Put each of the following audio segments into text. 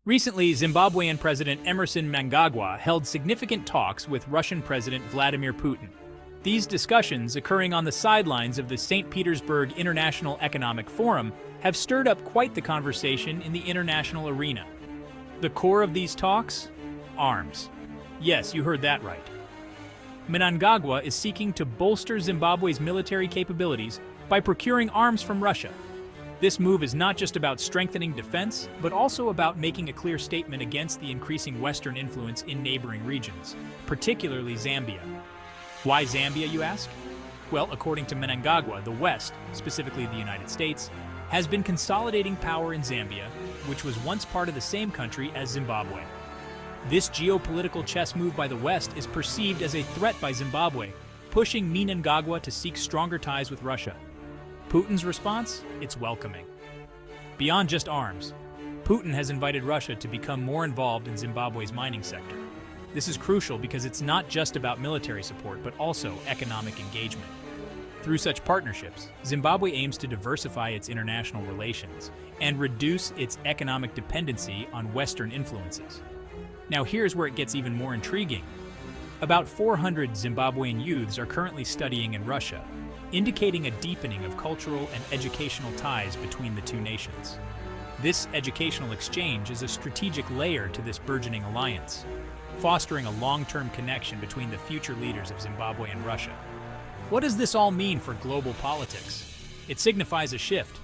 Recently, Zimbabwean President Emerson Mnangagwa held significant talks with Russian President Vladimir Putin. These discussions, occurring on the sidelines of the St. Petersburg International Economic Forum, have stirred up quite the conversation in the international arena. The core of these talks? Arms. Yes, you heard that right. Mnangagwa is seeking to bolster Zimbabwe's military capabilities by procuring arms from Russia. This move is not just about strengthening defense, but also about making a clear statement against the increasing Western influence in neighboring regions, particularly Zambia. Why Zambia, you ask? Well, according to Mnangagwa, the West, specifically the United States, has been consolidating power in Zambia, which was once part of the same country as Zimbabwe. This geopolitical chess move by the West is perceived as a threat by Zimbabwe, pushing Mnangagwa to seek stronger ties with Russia. Putin's response? It's welcoming. Beyond just arms, Putin has invited Russia to become more involved in Zimbabwe's mining sector. This is crucial because it's not just about military support, but also economic engagement. Through such partnerships, Zimbabwe aims to diversify its international relations and reduce its economic dependency on Western influences. Now here's where it gets even more intriguing. About 400 Zimbabwean youths are currently studying in Russia, indicating a deepening of cultural and educational ties between the two nations. This educational exchange is a strategic layer to this burgeoning alliance, fostering a long-term connection between the future leaders of Zimbabwe and Russia. What does this all mean for global politics? It signifies a shift.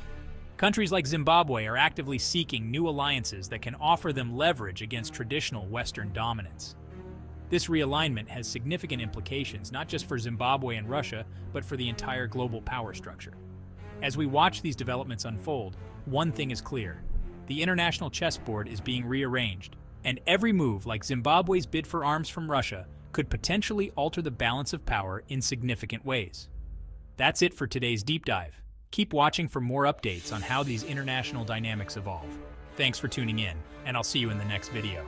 Countries like Zimbabwe are actively seeking new alliances that can offer them leverage against traditional Western dominance. This realignment has significant implications not just for Zimbabwe and Russia, but for the entire global power structure. As we watch these developments unfold, one thing is clear. The international chessboard is being rearranged, and every move, like Zimbabwe's bid for arms from Russia, could potentially alter the balance of power in significant ways. That's it for today's deep dive. Keep watching for more updates on how these international dynamics evolve. Thanks for tuning in, and I'll see you in the next video.